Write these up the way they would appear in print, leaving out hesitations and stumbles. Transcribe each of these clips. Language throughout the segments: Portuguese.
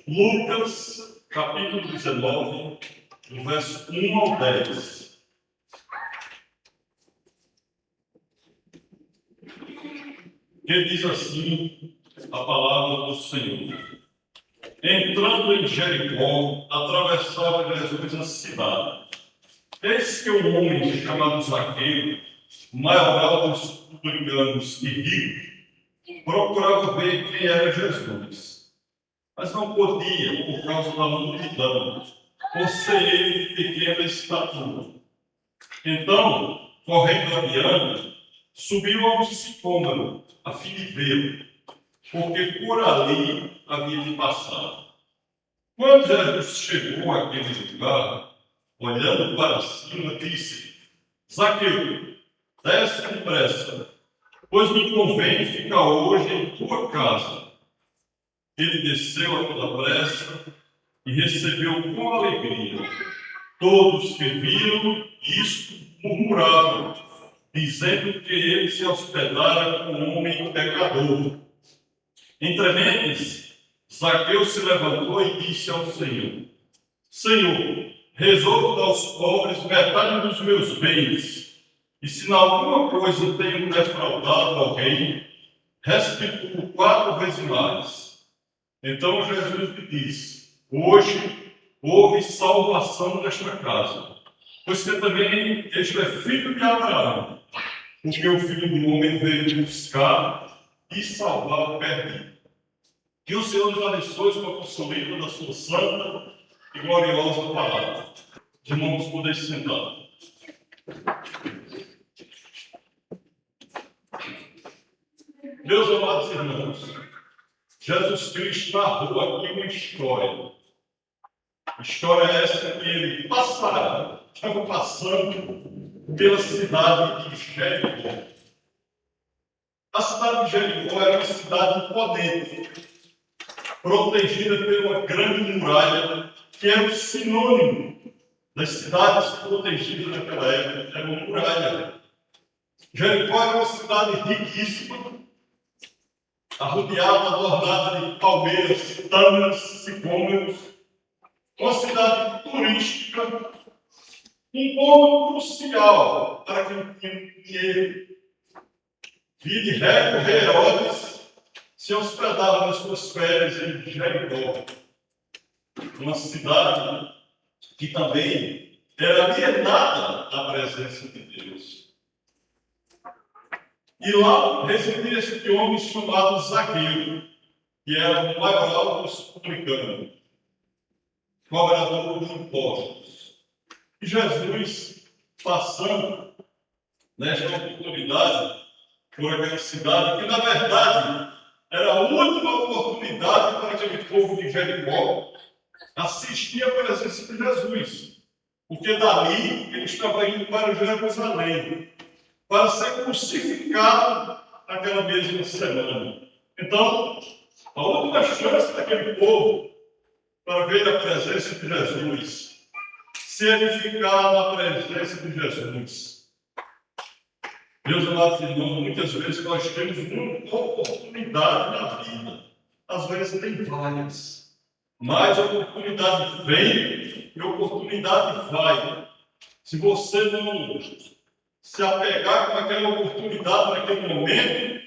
Lucas, capítulo 19, do verso 1 ao 10. Que diz assim a palavra do Senhor. Entrando em Jericó, atravessava Jesus a cidade. Eis que um homem chamado Zaqueu, maioral dos publicanos e rico, procurava ver quem era Jesus, mas não podia por causa da multidão, por ser ele de pequena estatura. Então, correndo adiante, subiu ao sicômoro a fim de vê-lo, porque por ali havia de passar. Quando Jesus chegou àquele lugar, olhando para cima, disse: Zaqueu, desce depressa, pois me convém ficar hoje em tua casa. Ele desceu a toda pressa e recebeu com alegria. Todos que viram isto murmuravam, dizendo que ele se hospedara com um homem pecador. Entre mentes, Zaqueu se levantou e disse ao Senhor: Senhor, resolvo dar aos pobres metade dos meus bens, e se em alguma coisa tenho defraudado alguém, restituo 4 vezes mais. Então Jesus lhe disse: hoje houve salvação nesta casa, pois que também este é filho de Abraão, porque o Filho do Homem veio buscar e salvar o perdido. Que o Senhor nos abençoe com a consolida da sua santa e gloriosa palavra. Os irmãos podem sentar. Meus amados irmãos, Jesus Cristo narrou aqui uma história. História essa que ele estava passando pela cidade de Jericó. A cidade de Jericó era uma cidade imponente, protegida por uma grande muralha, que era o sinônimo das cidades protegidas naquela época, era uma muralha. Jericó era uma cidade riquíssima, arrodeada, adornada de palmeiras, tâmaras, sicômoros, uma cidade turística, um ponto crucial para quem tinha dinheiro. Via de regra, o rei Herodes se hospedava nas suas férias em Jericó, uma cidade que também era alienada da presença de Deus. E lá residia este homem chamado Zaqueu, que era o maioral dos publicanos, cobrador de impostos. E Jesus, passando nesta oportunidade por aquela cidade, que na verdade era a última oportunidade para aquele povo de Jericó assistir à presença de Jesus, porque dali ele estava indo para Jerusalém, para ser crucificado naquela mesma semana. Então, a última chance daquele povo para ver a presença de Jesus, se edificar na presença de Jesus. Meus amados irmãos, muitas vezes nós temos uma oportunidade na vida. Às vezes tem várias. Mas a oportunidade vem e a oportunidade vai. Se você não se apegar com aquela oportunidade naquele momento,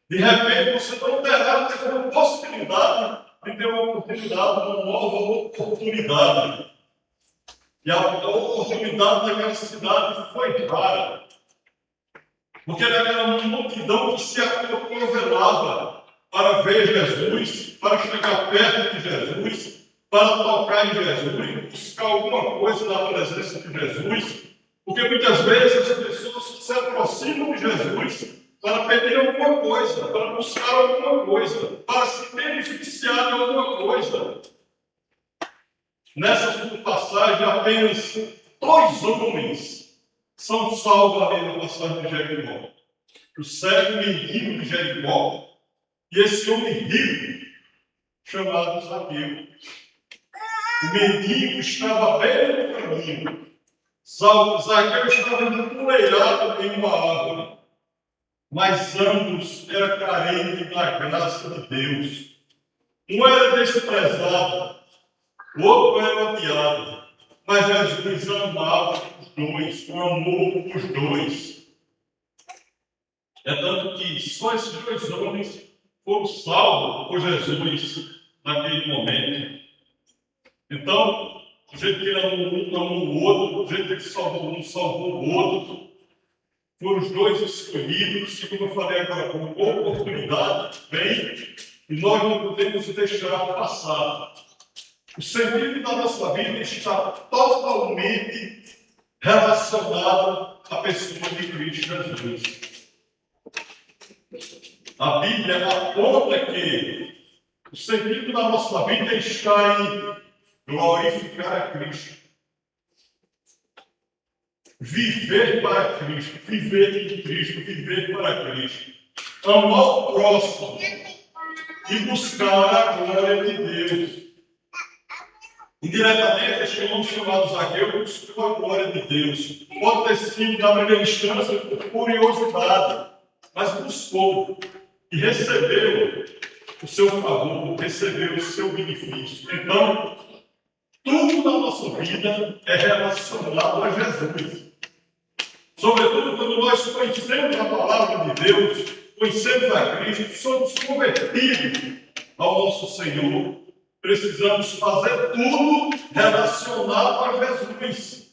de repente você não terá a possibilidade de ter uma oportunidade, uma nova oportunidade. E a oportunidade daquela cidade foi rara. Porque era aquela multidão que se acotovelava para ver Jesus, para chegar perto de Jesus, para tocar em Jesus, buscar alguma coisa na presença de Jesus. Porque muitas vezes as pessoas se aproximam de Jesus para pedir alguma coisa, para buscar alguma coisa, para se beneficiar de alguma coisa. Nessa passagem, apenas 2 homens são salvos ali na passagem de Jericó. O cego mendigo de Jericó e esse homem rico, chamado Zaqueu. O mendigo estava bem no caminho. Zaqueu estava empoleirado em uma árvore. Mas ambos eram carentes da graça de Deus. Um era desprezado o outro era odiado, mas Jesus amava os dois, amou os dois. É tanto que só esses dois homens foram salvos por Jesus naquele momento. Então, do jeito que ele amou o outro, do jeito que ele salvou um, salvou o outro, foram os dois escolhidos, e como eu falei agora, com oportunidade, vem, e nós não podemos deixar passar. O sentido da nossa vida está totalmente relacionado à pessoa de Cristo Jesus. A Bíblia aponta que o sentido da nossa vida está em glorificar a Cristo. Viver para Cristo, viver em Cristo, viver para Cristo. Amar o próximo e buscar a glória de Deus. Indiretamente, este homem chamado Zaqueu buscou a glória de Deus. Pode ter sido, na primeira instância, por curiosidade, mas buscou e recebeu o seu favor, recebeu o seu benefício. Então, tudo na nossa vida é relacionado a Jesus. Sobretudo quando nós conhecemos a palavra de Deus, conhecemos a Cristo, somos convertidos ao nosso Senhor, precisamos fazer tudo relacionado a Jesus.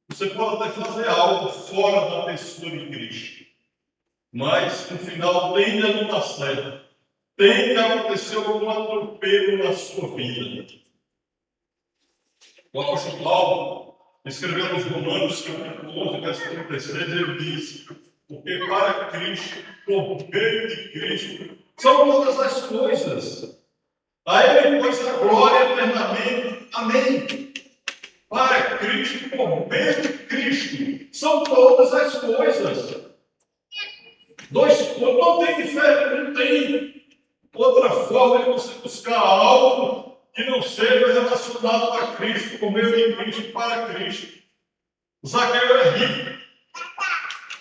Você pode até fazer algo fora da pessoa de Cristo, mas no final tende a não dar certo, tende a acontecer algum atropelo na sua vida. O apóstolo Paulo escreveu nos Romanos, capítulo 11, verso 36, ele diz: porque para Cristo, por meio de Cristo, são todas as coisas. A Ele, pois, a glória eternamente. Amém. Para Cristo, por meio de Cristo, são todas as coisas. Dois pontos, não tem diferença, não tem outra forma de você buscar algo que não seja relacionado a Cristo, por meio de Cristo, para Cristo. Zaqueu era rico.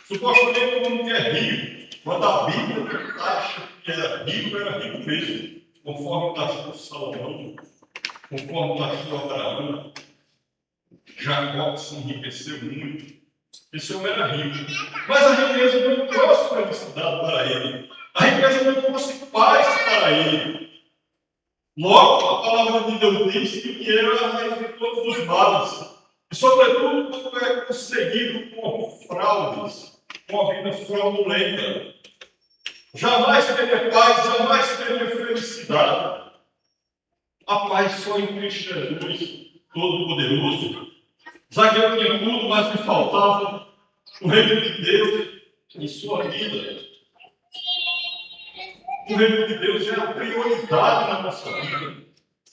Supostamente todo mundo que é rico, quando a Bíblia acha que era rico mesmo, conforme taxou Salomão, conforme taxou Abraão. Jacó se enriqueceu muito. Esse homem era rico. Mas a riqueza não trouxe felicidade para ele. A riqueza não trouxe paz para ele. Logo, a palavra de Deus diz que era a raiz de todos os males. E, sobretudo, quando é conseguido com fraudes, com a vida fraudulenta. Jamais teria paz, jamais teria felicidade. A paz só em Cristo Jesus, Todo-Poderoso. Zaqueu tinha tudo, mas lhe faltava o reino de Deus em sua vida. O reino de Deus é a prioridade na nossa vida.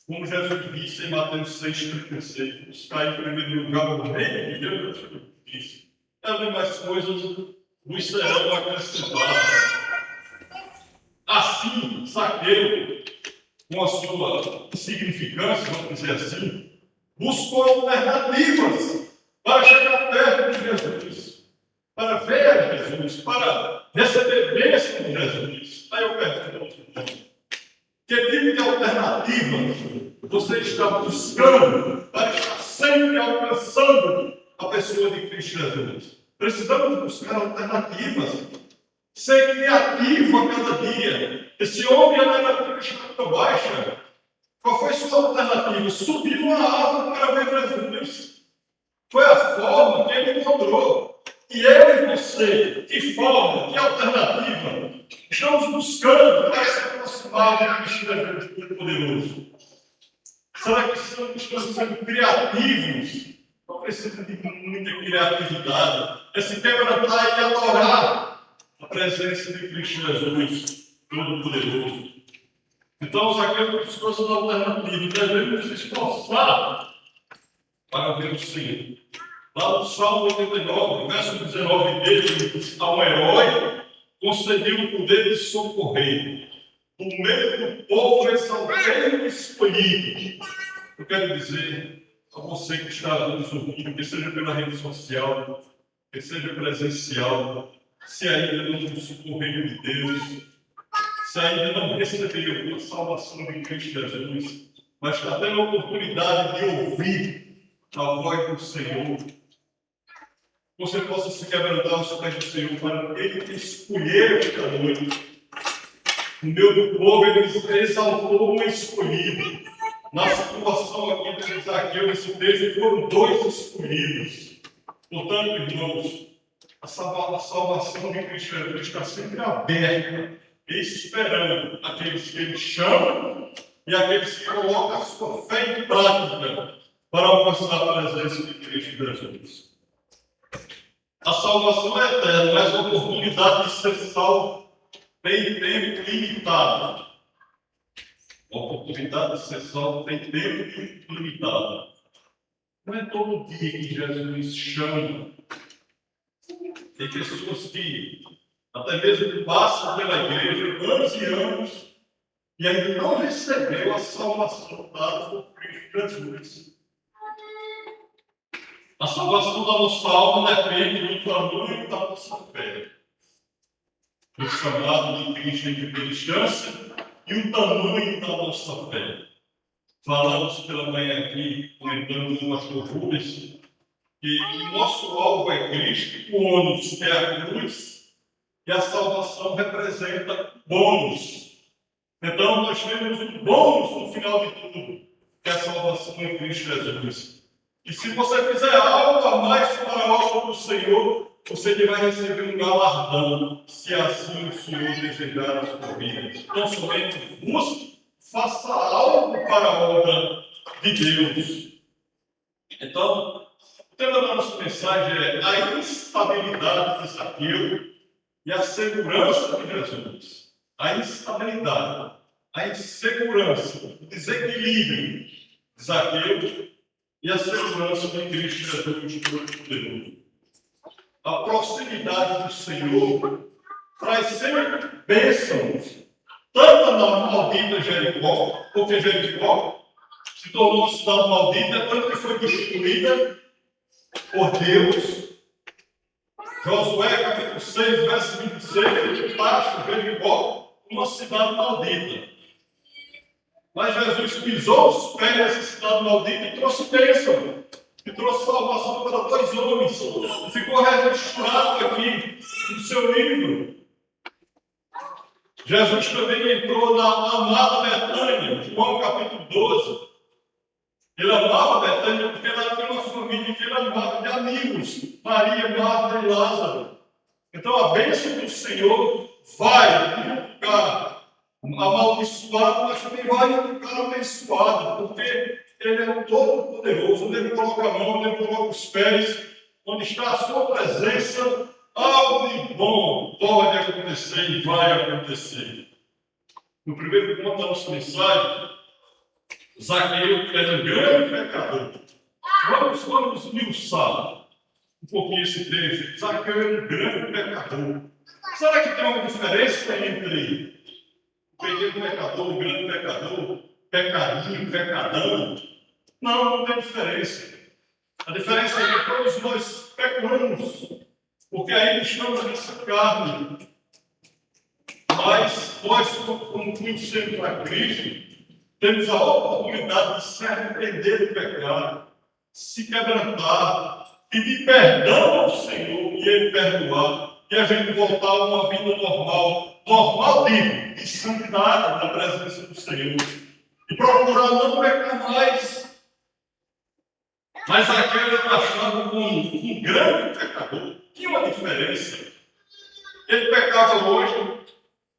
Como Jesus disse em Mateus 6,36, buscar em primeiro lugar o reino de Deus, Jesus disse. As demais coisas vos serão acrescentadas. Assim, Zaqueu, com a sua insignificância, vamos dizer assim, buscou alternativas para chegar perto de Jesus, para ver a Jesus, para receber bênção de Jesus. Aí eu pergunto, que tipo de alternativa você está buscando para estar sempre alcançando a pessoa de Cristo Jesus? Precisamos buscar alternativas. Ser criativo a cada dia. Esse homem era de estatura baixa. Qual foi sua alternativa? Subir uma árvore para ver Jesus. Foi a forma que ele encontrou. E eu e você, que forma, que alternativa, estamos buscando para se aproximar de Cristo Jesus Todo-Poderoso? Será que estamos sendo criativos? Não precisa de muita criatividade. Esse quebrantar e adorar a presença de Cristo Jesus Todo-Poderoso. Então, Zaqueu buscou essa alternativa. Devemos nos esforçar para ver o Senhor. Lá no Salmo 89, verso 19 dele, diz: a um herói concedeu o poder de socorrer. No meio do povo exaltei o escolhido. Eu quero dizer a você que está nos ouvindo, que seja pela rede social, que seja presencial, se ainda não socorreu de Deus, se ainda não recebeu a salvação de Cristo Jesus, mas está tendo a oportunidade de ouvir a voz do Senhor, você possa se quebrantar aos pés do Senhor para Ele escolher esta noite. O meu do povo, Ele exaltou um escolhido. Na situação aqui de Zaqueu, nesse texto, foram dois escolhidos. Portanto, irmãos, a salvação de Cristo Jesus está sempre aberta, esperando aqueles que Ele chama e aqueles que colocam a sua fé em prática para alcançar a presença de Cristo Jesus. A salvação é eterna, mas a oportunidade de ser salvo tem tempo limitado. A oportunidade de ser salvo tem tempo limitado. Não é todo dia que Jesus chama. Tem pessoas que até mesmo passam pela igreja anos e anos e ainda não recebeu a salvação dada por Cristo Jesus. A salvação da nossa alma depende do tamanho da nossa fé, do chamado de Cristo em primeira instância e o tamanho da nossa fé. Falamos pela manhã aqui, comentando com o pastor Rubens, que o nosso alvo é Cristo, o ônus é a cruz, e a salvação representa bônus. Então, nós temos um bônus no final de tudo, que é a salvação em Cristo Jesus. E se você fizer algo a mais para a obra do Senhor, você vai receber um galardão, se assim o Senhor desejar a sua vida. Então, somente busque, faça algo para a obra de Deus. Então, o tema da nossa mensagem é a instabilidade de Zaqueu e a segurança de Jesus. A instabilidade, a insegurança, o desequilíbrio de Zaqueu e a segurança de Cristo Jesus Todo-Poderoso. A proximidade do Senhor traz sempre bênçãos, tanto na maldita Jericó, porque Jericó se tornou uma cidade maldita, tanto que foi destruída por Deus. Josué, capítulo 6, verso 26, taxa Jericó uma cidade maldita. Mas Jesus pisou os pés dessa cidade maldita e trouxe bênção, e trouxe salvação para dois homens. E ficou registrado aqui no seu livro. Jesus também entrou na amada Betânia, João capítulo 12. Ele amava Betânia porque ela tinha uma família que ele amava, de amigos, Maria, Marta e Lázaro. Então a bênção do Senhor vai em um lugar amaldiçoado, mas também vai em um lugar abençoado, porque Ele é o Todo-Poderoso, onde Ele coloca a mão, onde Ele coloca os pés, onde está a sua presença, algo de bom pode acontecer e vai acontecer. No primeiro ponto da nossa mensagem, Zaqueu era um grande pecador. Vamos esmiuçar um pouquinho esse texto. Zaqueu era um grande pecador. Será que tem uma diferença entre o pequeno pecador, o grande pecador, pecadinho, pecadão? Não tem diferença. A diferença é que todos nós pecamos, porque ainda estamos nessa carne. Mas nós, como conhecemos a Cristo, temos a oportunidade de se arrepender do pecado, se quebrantar, pedir perdão ao Senhor e Ele perdoar, e a gente voltar a uma vida normal, de santidade na presença do Senhor, e procurar não pecar mais. Mas aquele era achado como um grande pecador. Tinha uma diferença. Ele pecava hoje,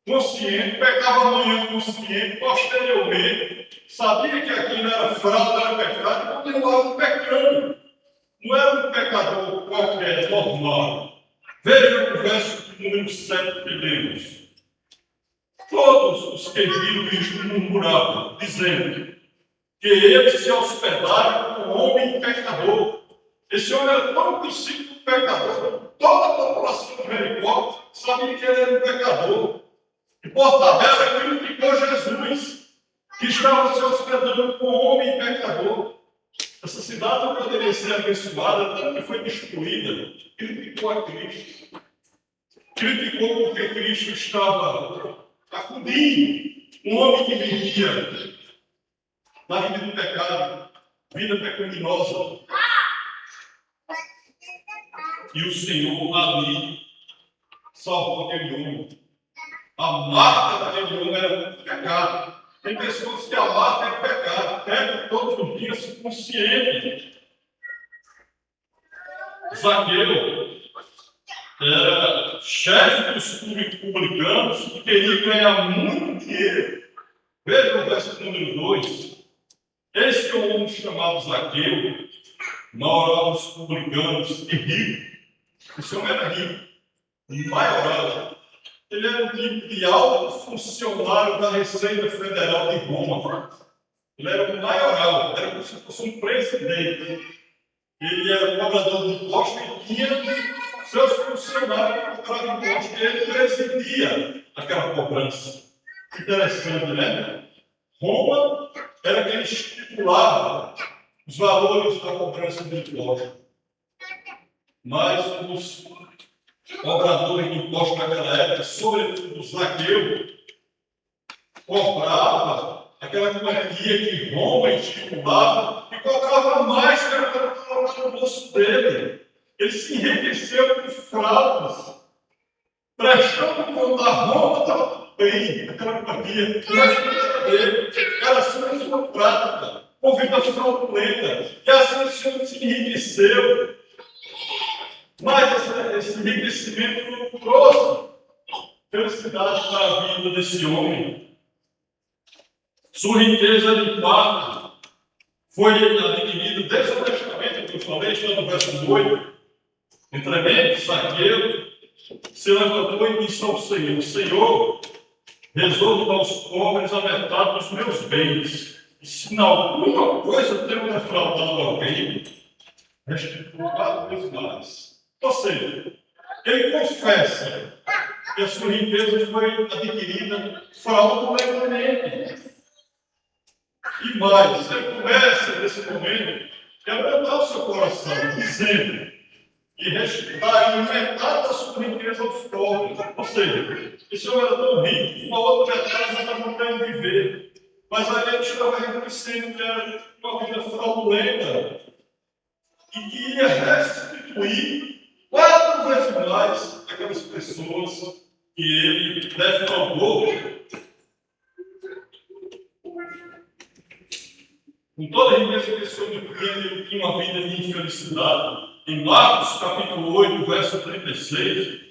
consciente, pecava amanhã consciente, posteriormente, sabia que aquilo era fraude, era pecado, e continuava pecando. Não era um pecador qualquer, normal. Veja o verso número 7 que lemos. Todos os que viram isto murmuravam, dizendo que ele se hospedaram com um homem pecador. Esse homem era tão conhecido como pecador, toda a população de Jericó sabia que ele era um pecador. E por tabela criticou Jesus, que estava se hospedando com um homem pecador. Essa cidade não poderia ser abençoada, tanto que foi destruída. Criticou a Cristo. Criticou porque Cristo estava acudindo um homem que vivia na vida do pecado, vida pecaminosa. E o Senhor ali salvou aquele homem. A marca daquele homem era o pecado. Tem pessoas que a marca é o pecado, pecam todos os dias consciente. Zaqueu era chefe dos publicanos e queria ganhar muito dinheiro. Veja o verso número 2. Esse é um homem chamado Zaqueu, maioral dos publicanos e rico. Esse homem era rico, maioral. Ele era um tipo de alto funcionário da Receita Federal de Roma. Ele era um maioral, era como se fosse um presidente. Ele era cobrador de imposto e tinha seus funcionários que cobravam imposto. E ele presidia aquela cobrança. Interessante, né? Roma era quem estipulava os valores da cobrança de imposto. Mas os cobradores de imposto naquela época, sobretudo Zaqueu, cobrava aquela quantia que Roma estipulava e cobrava mais que era para colocar no bolso dele. Ele se enriqueceu com fraudes, prestando conta a Roma, estava tudo bem, aquela quantia, mas era dele, era sua prática, com vida fraudulenta, e assim o Senhor se enriqueceu. Mas esse enriquecimento não trouxe felicidade para a vida desse homem. Sua riqueza de parte foi adquirida desonestamente, como eu falei, está no verso 8. Entremente, Zaqueu se levantou e disse ao Senhor: Senhor, resolvo dar aos pobres a metade dos meus bens. E se em alguma coisa tenho defraudado alguém, restituo 4 vezes mais. Ou seja, ele confessa que a sua riqueza foi adquirida fraudulentamente. E mais, ele começa nesse momento a quebrantar o seu coração, dizendo que restituiria metade da sua riqueza aos pobres. Ou seja, esse homem era tão rico que uma outra metade não estava podendo viver. Mas aí ele estava reconhecendo que era uma vida fraudulenta e que ia restituir 4 vezes mais aquelas pessoas que ele defraudou. Com toda a riqueza que esse homem tinha, ele tinha uma vida de infelicidade. Em Marcos capítulo 8, verso 36,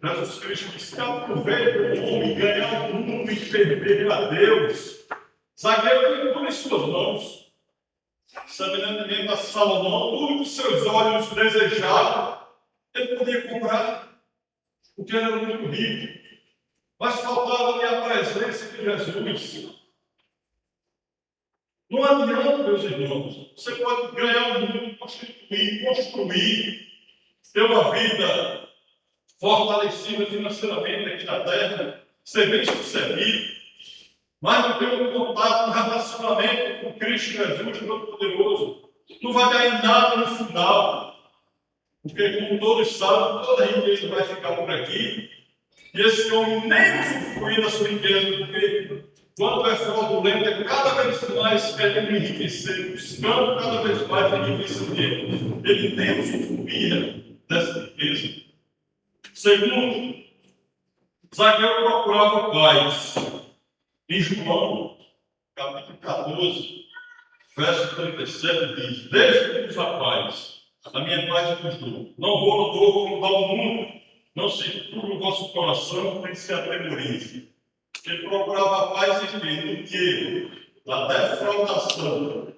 Jesus Cristo diz: que aproveita o homem ganhar o mundo e perder a Deus. Zaqueu tem tudo em suas mãos. Semelhantemente a Salomão, tudo que seus olhos desejavam, ele podia comprar, porque ele era muito rico. Mas faltava-lhe a presença de Jesus. Não adianta, meus irmãos, você pode ganhar o mundo, construir, ter uma vida fortalecida financeiramente aqui na terra, ser bem sucedido, mas não ter um contato, um relacionamento com Cristo Jesus, Todo-Poderoso, não vai dar em nada no final. Porque, como todos sabem, toda a riqueza vai ficar por aqui. E esse homem nem usufruir da sua riqueza, porque quando é fraudulento, é cada vez mais querendo enriquecer, buscando cada vez mais enriquecimento. Ele nem usufruía dessa riqueza. Segundo, Zaqueu procurava paz. Em João, capítulo 14, verso 37, diz: deixe-nos a paz, a minha paz eu vos dou. Não dou como dá o mundo, não se turbe o vosso coração, nem se atemorize. Ele procurava a paz em quê? No dinheiro, na defraudação.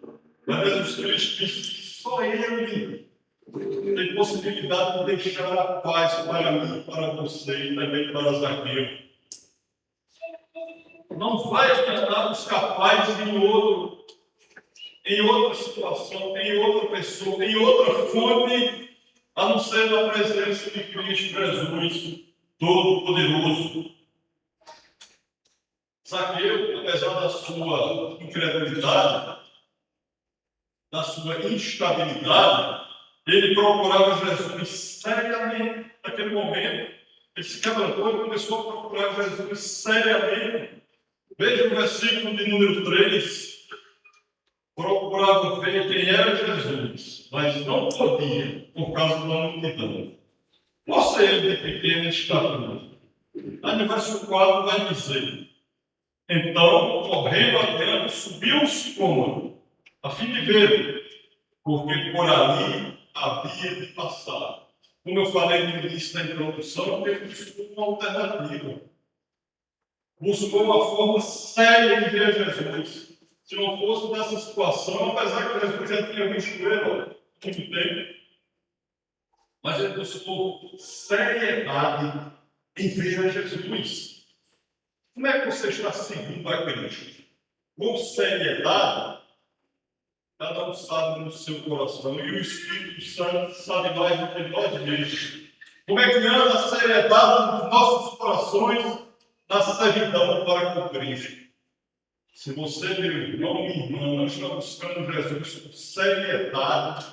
Mas Jesus Cristo disse: só Ele tem possibilidade de deixar a paz para mim, para você e também para Zaqueu. Não vai tentar buscar paz em outra situação, em outra pessoa, em outra fonte, a não ser na presença de Cristo Jesus, Todo-Poderoso. Zaqueu, apesar da sua incredulidade, da sua instabilidade, ele procurava Jesus seriamente naquele momento. Ele se quebrantou e começou a procurar Jesus seriamente. Veja o versículo de número 3. procurava ver quem era Jesus, mas não podia, por causa da multidão. Você, ele de pequena estatura. Aí no verso 4 vai dizer: então, correndo adiante, subiu o sicômoro, a fim de ver, porque por ali havia de passar. Como eu falei no início da introdução, ele buscou uma alternativa. Buscou uma forma séria de ver Jesus. Se não fosse nessa situação, apesar que Jesus já tinha visto ele há muito tempo, mas ele buscou seriedade em ver a Jesus. Como é que você está seguindo a Cristo? Com seriedade, cada um sabe no seu coração, e o Espírito Santo sabe mais do que nós mesmos. Como é que anda a seriedade dos nossos corações na servidão para com Cristo? Se você, meu irmão, minha irmã, não está buscando Jesus com seriedade,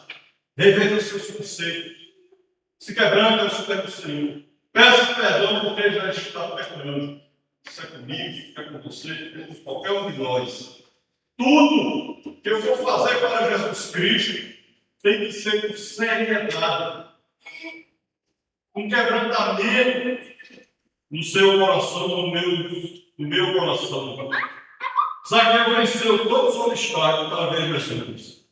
reveja os seus conceitos, se quebrando aos pés do Senhor, peça perdão porque já está pecando. Isso é comigo, é com você, é com qualquer um de nós. Tudo que eu for fazer para Jesus Cristo tem que ser com seriedade, com quebrantamento no seu coração, no meu coração. Zaqueu venceu todos os obstáculos para ver Jesus.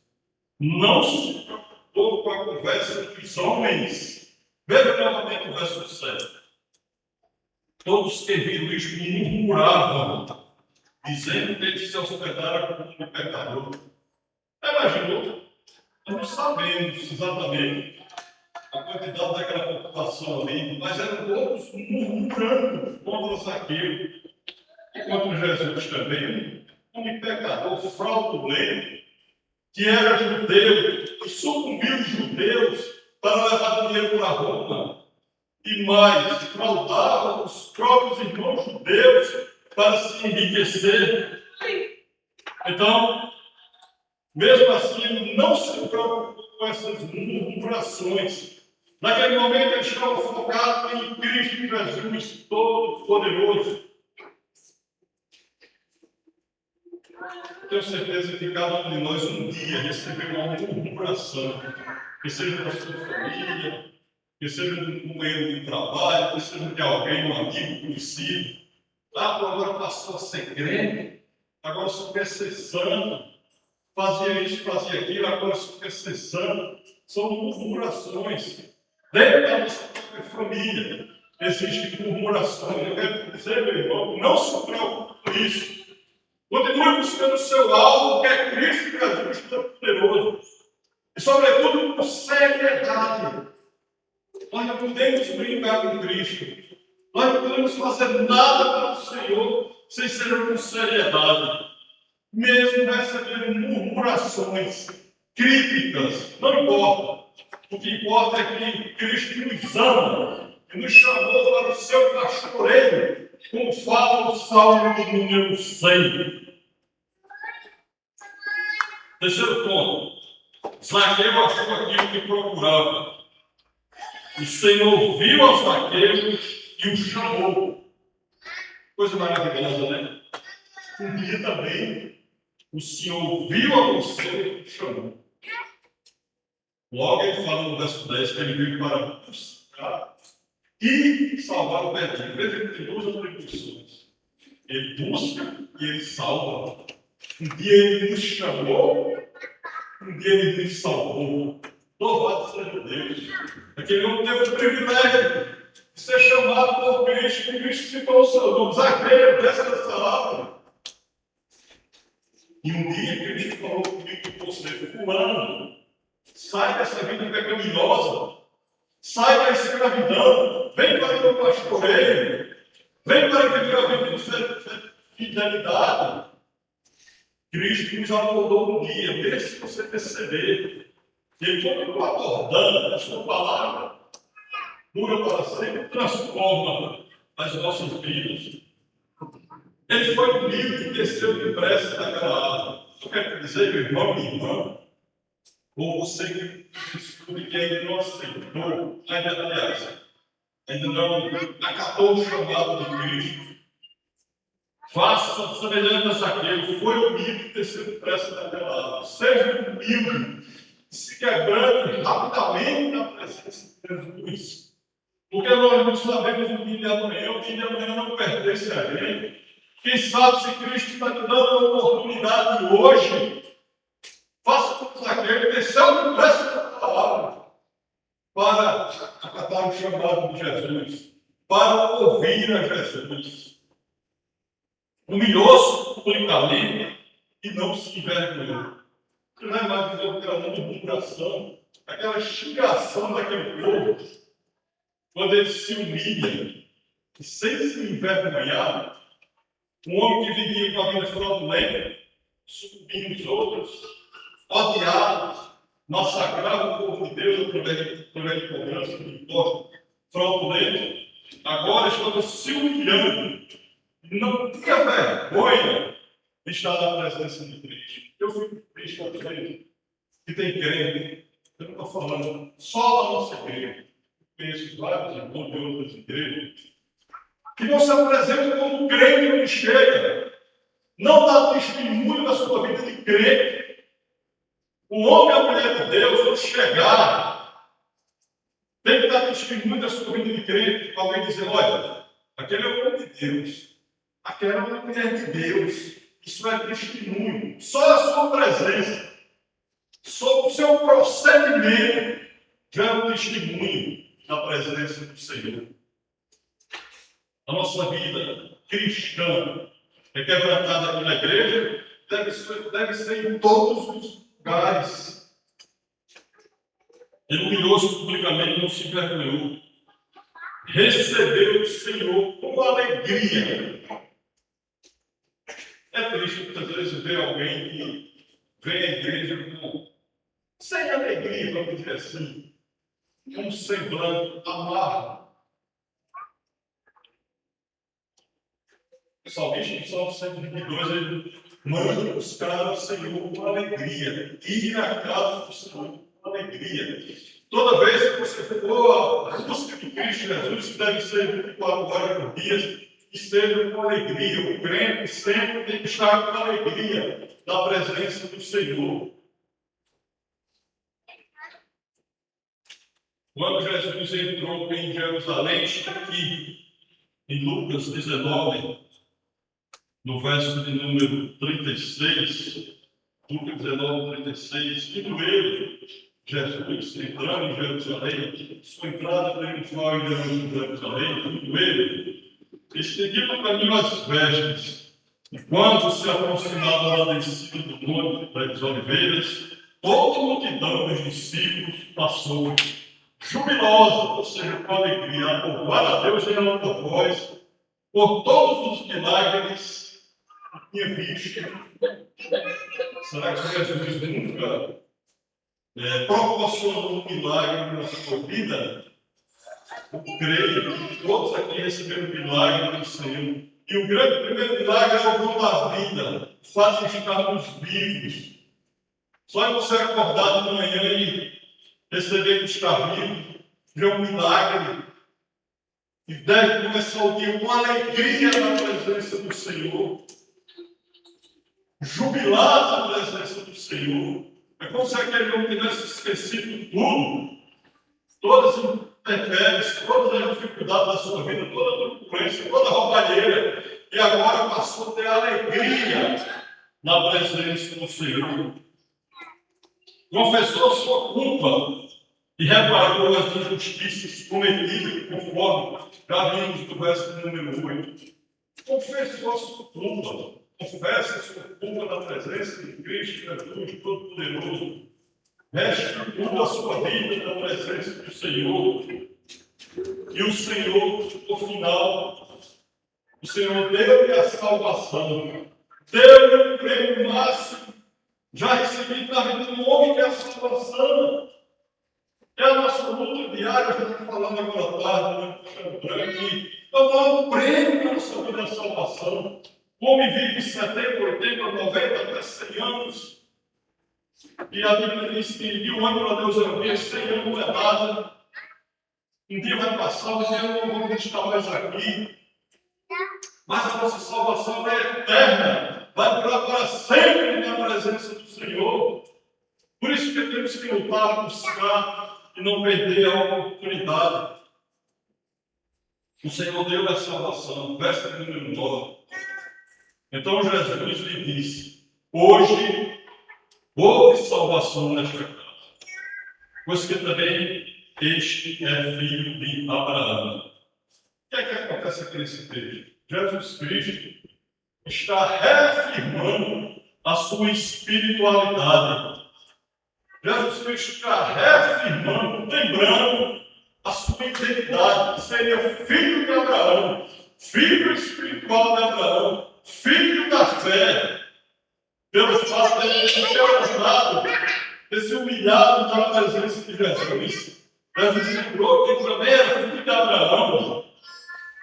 Não se preocupou com a conversa dos homens. Veja novamente o verso 7. Todos que viram isto murmuravam, dizendo que ele se hospedara como um pecador. Imaginou? Nós não sabemos exatamente a quantidade daquela população ali, mas eram todos murmurando contra Zaqueu e contra Jesus também. Um pecador fraudulento, que era judeu e sucumbiu os judeus para levar dinheiro para Roma. E mais, fraudava os próprios irmãos judeus para se enriquecer. Então, mesmo assim, ele não se preocupou com essas murmurações. Naquele momento, ele estava focado em Cristo Jesus Todo-Poderoso. Tenho certeza que cada um de nós um dia recebeu uma murmuração, que seja da sua família, que seja de um companheiro de trabalho, que seja de alguém, um amigo conhecido. Ah, agora passou a ser crente, agora só quer ser santo, fazia isso, fazia aquilo, agora só quer ser santo. São murmurações. Dentro da nossa própria família existem murmurações. Eu quero dizer, meu irmão, não se preocupe com isso. Continue buscando o seu alvo, que é Cristo Jesus Todo-Poderoso. E, sobretudo, com seriedade. Nós não podemos brincar com Cristo. Nós não podemos fazer nada para o Senhor sem ser com seriedade. Mesmo recebendo murmurações, críticas, não importa. O que importa é que Cristo nos ama e nos chamou para o seu pastoreio, como fala o Salmo do número 100. Terceiro ponto. Zaqueu achou aquilo que procurava. O Senhor viu a Zaqueu e o chamou. Coisa maravilhosa, né? Um dia também, o Senhor viu a você e o chamou. Logo ele fala no verso 10 que ele veio para buscar e salvar o perdido. Veja que tem duas atribuições. Ele busca e ele salva. Um dia ele nos chamou, um dia ele nos salvou. Louvado seja Deus. Aquele homem teve o privilégio de ser chamado por Cristo, e Cristo citou o seu nome. Zaqueu, desce dessa árvore. E um dia Cristo falou comigo com você, fulano, sai dessa vida pecaminosa, sai da escravidão, vem para o meu pastoreio, vem para viver a vida de fidelidade. Cristo nos abordou um dia, mesmo se você perceber. Ele continua abordando a sua palavra, dura para sempre, transforma as nossas vidas. Ele foi humilde e desceu depressa daquela árvore. Eu quero dizer, meu irmão, minha irmã, ou você que estuda que ainda não aceitou, aliás, ainda não acatou o chamado de Cristo, Faça semelhante a Zaqueu, foi humilde e ter sido preso daquela água. Seja humilde, se quebrante rapidamente na presença de Jesus. Porque nós não sabemos o dia de amanhã não pertence a gente. Quem sabe se Cristo está te dando a oportunidade hoje, faça como Zaqueu, desceu depressa da palavra, para acatar o chamado de Jesus, para ouvir a Jesus. Humilhou-se publicamente e não se envergonhou. Não é mais aquela murmuração, aquela xingação daquele povo, quando ele se humilha, sem se envergonhar, um homem que vivia com a vida fraudulenta, sucumbindo os outros, odiado, massacrado o povo de Deus através de cobrança, de imposto fraudulento, agora estava se humilhando, não tinha vergonha de estar na presença de Cristo. Eu fico triste também que tem crente, eu não estou falando só da nossa igreja, conheço vários irmãos de outras igrejas, que não se apresentam como crente que chega, não dá testemunho da sua vida de crente. O homem e a mulher de Deus, quando chegar, tem que dar testemunho da sua vida de crente, para alguém dizer, olha, aquele é o homem de Deus, aquela é uma mulher de Deus, isso é testemunho, só a sua presença, só o seu procedimento já é um testemunho da presença do Senhor. A nossa vida cristã é quebrantada aqui na igreja, deve ser em todos os lugares. Ele humilhou-se publicamente, não se envergonhou. Recebeu o Senhor com alegria. É triste muitas vezes ver alguém que vem à igreja sem alegria, vamos dizer assim, com um semblante amargo. O salmista, no Salmo 122, ele manda buscar o Senhor com alegria, ir à casa do Senhor com alegria. Toda vez que você for à busca de Cristo Jesus, que deve ser 24 horas por dia, que seja com alegria. O crente sempre tem que estar com alegria na presença do Senhor. Quando Jesus entrou em Jerusalém, aqui em Lucas 19, no verso de número 36, Lucas 19, 36, e no ele, Jesus entrando em Jerusalém, sua entrada triunfal em Jerusalém, tudo ele, estendia no caminho as vestes, e quando se aproximava da descida do Monte das Oliveiras, toda a multidão dos discípulos passou jubilosa, ou seja, com alegria, a louvar a Deus em alta voz, por todos os milagres que tinha visto. Será que Jesus nunca proporcionou um milagre na sua vida? Eu creio que todos aqui receberam o milagre do Senhor. E o grande primeiro milagre é o dom da vida, o fato de estarmos vivos. Só em você acordar de manhã e receber que está vivo, já é um milagre. E deve começar o dia com alegria na presença do Senhor. Jubilado na presença do Senhor. É como se aquele homem tivesse esquecido tudo. Todas as intempéries, todas as dificuldades da sua vida, toda a turbulência, toda a roubalheira. E agora passou a ter alegria na presença do Senhor. Confessou a sua culpa e reparou as injustiças cometidas, conforme já vimos do verso número 8. Confessou a sua culpa. Confessa a sua culpa na presença de Cristo Jesus Todo-Poderoso. Restitua a sua vida na presença do Senhor. E o Senhor, no final, o Senhor deu-lhe a salvação. Deu-lhe o prêmio máximo. Já recebi na vida do homem que é a salvação. É a nossa luta diária, já estou falando agora à tarde, aqui. Eu dou um prêmio para a sua vida da salvação. O homem vive 70, 80, 90, até 100 anos. E a Bíblia diz que um ano para Deus é um dia, 100 anos não é nada. Um dia vai passar, um dia eu não vou estar mais aqui. mas a nossa salvação é eterna, vai durar para sempre na presença do Senhor. Por isso que temos que lutar, buscar e não perder a oportunidade. O Senhor deu a salvação, verso número 9. Então Jesus lhe disse: hoje houve salvação nesta casa, pois que também este é filho de Abraão. O que é que acontece aqui nesse texto? Jesus Cristo está reafirmando a sua espiritualidade. Jesus Cristo está reafirmando, lembrando a sua identidade, que seria filho de Abraão, filho espiritual de Abraão, filho da fé, pelo fato de ele ter levantado, ter se humilhado na presença de Jesus. Jesus lembrou que também era filho de Abraão,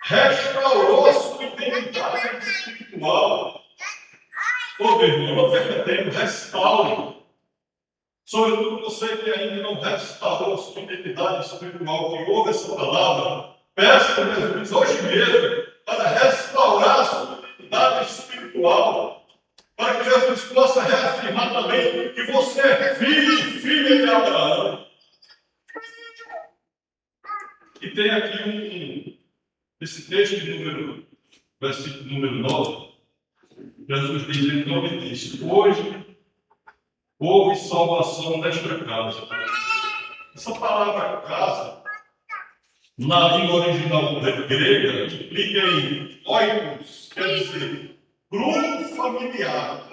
restaurou a sua identidade espiritual. Todo irmão verdadeiro restaure. Sobretudo você que ainda não restaurou a sua identidade espiritual, que ouve essa palavra, peça a Jesus hoje mesmo para restaurar a sua identidade espiritual, para que Jesus possa reafirmar também que você é filho e filha de Abraão. E tem aqui esse texto de versículo número 9, Jesus diz, então ele diz: hoje houve salvação nesta casa. Essa palavra casa, na língua original grega, implica em oikos, quer dizer, grupo familiar.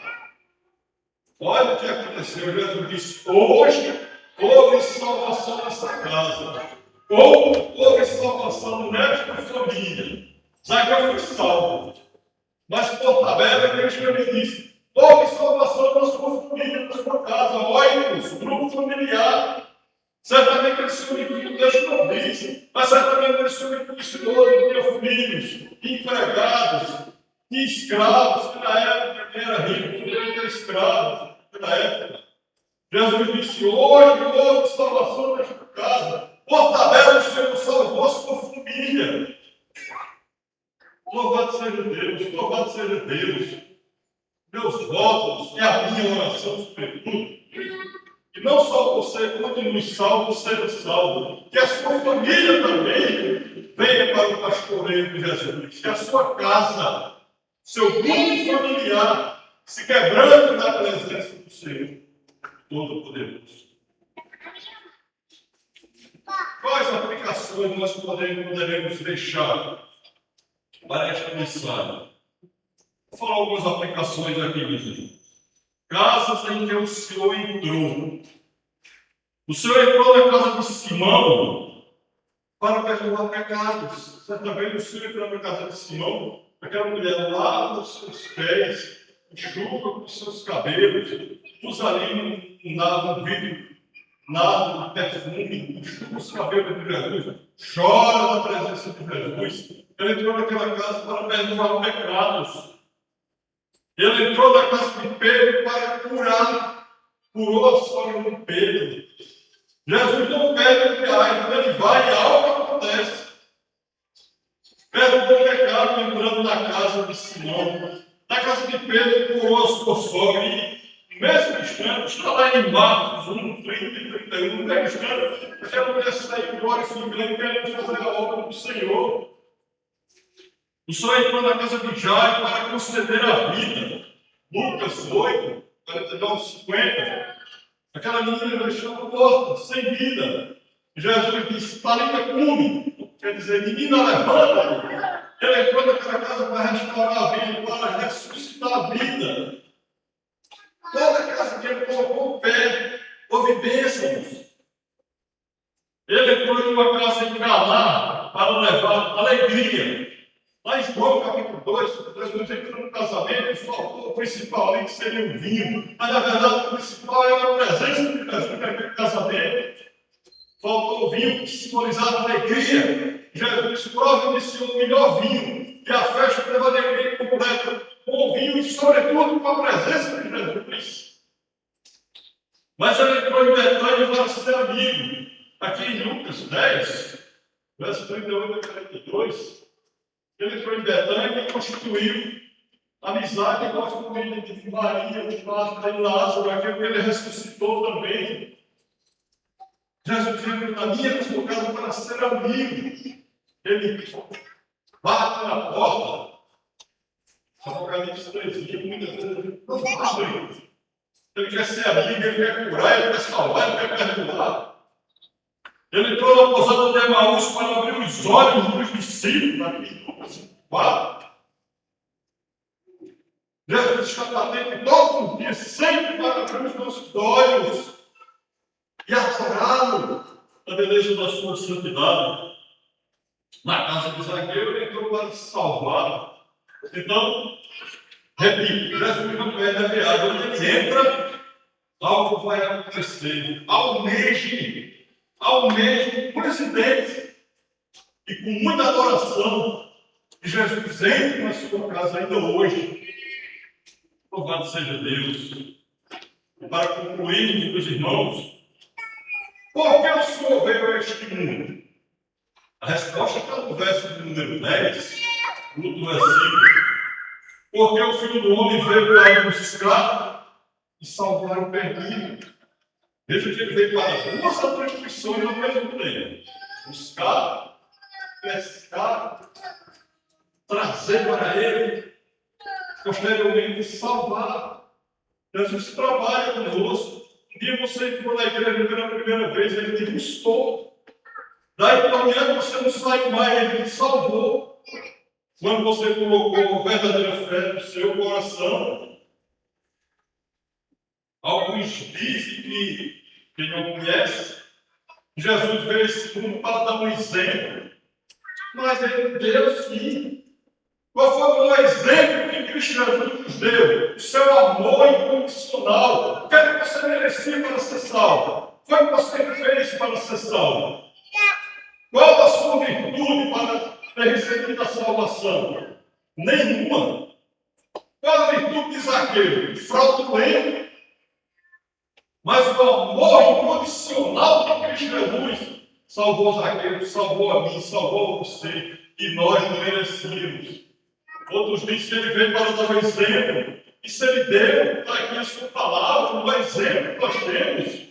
Olha o que aconteceu. Jesus disse: hoje houve salvação nessa casa. Ou houve salvação nesta família. Zaqueu foi salvo. Mas por tabela, Deus me disse: houve salvação na sua família, na sua casa. Oikos, grupo familiar. Certamente ele se uniu, Deus não disse, mas certamente ele se uniu com tinha filhos, empregados, e escravos, que na época era rico, poderia ter escravos, na época. Jesus disse: hoje houve salvação nesta casa. Por tabela, o Senhor salvou a sua família. Louvado seja Deus, louvado seja Deus. Meus votos e a minha oração, sobretudo, que não só você continue salvo, seja salvo, que a sua família também venha para o pastoreio de Jesus, que a sua casa, seu grupo familiar, se quebrando na presença do Senhor Todo-Poderoso. Quais aplicações nós poderemos deixar para esta mensagem? Vou falar algumas aplicações aqui, meus irmãos. Casas em que o Senhor entrou. O Senhor entrou na casa de Simão para perdoar pecados. Certa vez o Senhor entrou na casa de Simão, aquela mulher lava os seus pés, enxuga os seus cabelos, usa ali um vidro, nada de perfume, enxuga os cabelos de Jesus, chora na presença de Jesus. Ele entrou naquela casa para perdoar pecados. Ele entrou na casa de Pedro para curar, curou a sogra de Pedro. Jesus não pede milagre, ele vai e algo acontece. Pedro pecado entrando na casa de Simão, na casa de Pedro, curou a sua sogra. E no mesmo instante, está lá em Marcos 1, 30 e 31, no mesmo instante, aquela mulher saiu glorificando, querendo fazer a obra do Senhor. O Senhor entrou na casa de Jairo para conceder a vida. Lucas 8, 49, 50. Aquela menina deixou a porta, sem vida. Jesus disse: Talita cumi, quer dizer, menina, levanta. Ele entrou naquela casa para restaurar a vida, para ressuscitar a vida. Toda casa que ele colocou o pé, houve bênçãos. Ele entrou em uma casa em Caná para levar alegria. Lá em João capítulo 2, Jesus entrou no casamento e faltou o principal ali, que seria o vinho. Mas na verdade o principal era a presença de Jesus naquele casamento. Faltou o vinho que simbolizava a alegria. Jesus providenciou o melhor vinho. E a festa teve alegria completa com o vinho e, sobretudo, com a presença de Jesus. Mas ele entrou em detalhe para ser amigo. Aqui em Lucas 10, verso 38 a 42. Ele entrou em Betânia e constituiu amizade com a família de Maria, de Marta e Lázaro, aquele que ele ressuscitou também. Jesus veio na minha casa para ser amigo. Ele bate na porta. Apocalipse 3, muitas vezes não abre. Ele quer ser amigo, ele quer curar, ele quer salvar, ele quer perdoar. Ele entrou na pousada de Emaús para abrir os olhos dos discípulos, aqui, 4. Jesus está batendo todos os dias, sempre para abrir os nossos olhos e adorá-lo, a beleza da sua santidade. Na casa de Zaqueu, ele entrou para se salvar. Então, repito, Jesus não é deviado, ele entra, algo vai acontecer. Almeje o presidente, e com muita adoração, Jesus entra na sua casa ainda hoje. Louvado seja Deus. E para concluir, meus irmãos, por que o Senhor veio a este mundo? A resposta está no verso de número 10, no último versículo. Porque o Filho do Homem veio para buscar e salvar o perdido. Veja que ele veio para duas atribuições ao mesmo tempo: buscar, pescar, trazer para ele, posteriormente salvar. Jesus trabalha conosco. Um dia você entrou na igreja pela primeira vez, ele te buscou. Daí para amanhã você não sai mais, ele te salvou. Quando você colocou a verdadeira fé no seu coração. Alguns dizem que, quem não conhece, Jesus veio a esse mundo para dar um exemplo. Mas ele deu sim. Qual foi o exemplo que Cristo Jesus nos deu? O seu amor incondicional. O que é que você merecia para ser salvo? Foi o que você fez para ser salvo? Qual a sua virtude para ter recebido a salvação? Nenhuma. Qual a virtude de Zaqueu? Fraudulento. Mas o amor incondicional de Cristo Jesus salvou Zaqueu, salvou a mim, salvou a você, e nós não merecíamos. Outros dizem que ele veio para dar um exemplo. E se ele deu, está aqui a sua palavra, um exemplo que nós temos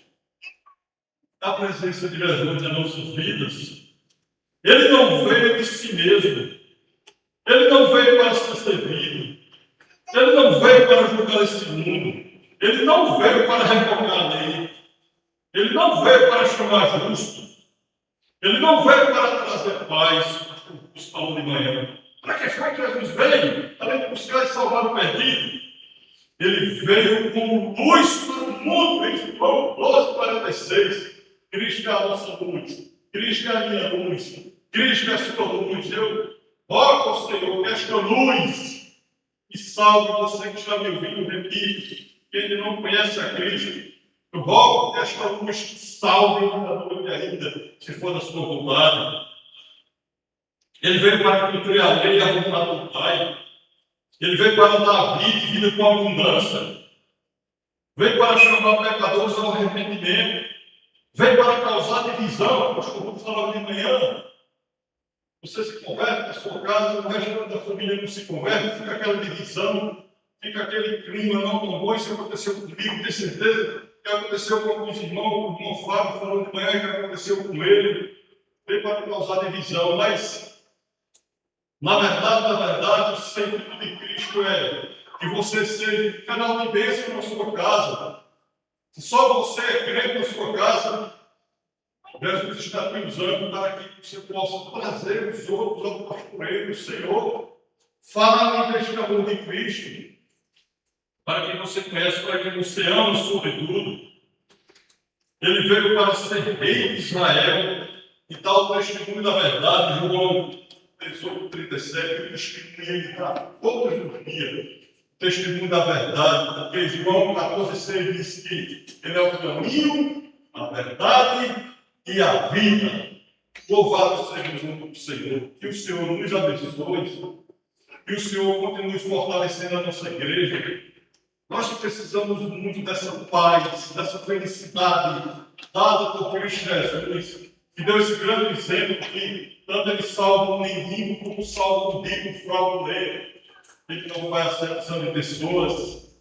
da presença de Jesus nas nossas vidas. Ele não veio de si mesmo. Ele não veio para ser servido. Ele não veio para julgar esse mundo. Ele não veio para revogar a lei. Ele não veio para chamar justos. Ele não veio para trazer paz, como falou de manhã. Para que foi que Jesus veio? Além de buscar e salvar o perdido. Ele veio como luz para o mundo, em João 12:46. Cristo é a nossa luz. Cristo é a minha luz. Cristo é a sua luz. Eu rogo ao Senhor que esta luz e salve você que está me ouvindo, repito. Quem não conhece a Cristo, eu rogo que esta luz salve na noite ainda, se for da sua vontade. Ele veio para cumprir a lei e a vontade do Pai. Ele veio para dar vida e vida com abundância. Veio para chamar pecadores ao arrependimento. Veio para causar divisão, como o pastor falava de manhã. Você se converte na sua casa, o resto da família não se converte, fica aquela divisão, fica aquele clima não tão bom. Isso aconteceu comigo, tenho certeza que aconteceu com alguns irmãos, o irmão Fábio falou de manhã que aconteceu com ele. Veio para causar divisão, mas na verdade, o sentido de Cristo é que você seja canal de bênção na sua casa. Se só você é crente na sua casa, Jesus está te usando para que você possa trazer os outros ao pastoreio do Senhor. Fale deste amor de Cristo, para que você conheça, para que você ama sobretudo. Ele veio para ser rei de Israel e dar o testemunho da verdade. João 18:37, o testemunho ele dá todos os dias. Testemunho da verdade, porque João 14:6 diz que ele é o caminho, a verdade e a vida. Louvado seja o nome do Senhor. Que o Senhor nos abençoe. Que o Senhor continue fortalecendo a nossa igreja. Nós precisamos muito dessa paz, dessa felicidade dada por Cristo Jesus, que deu esse grande exemplo que Tanto ele salva o mendigo como salva o rico frauduleiro. Ele não vai acepção de pessoas.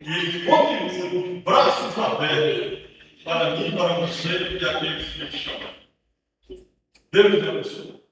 E ele continua com braços abertos para mim, para você e aqueles que me chamam. Deus te abençoe.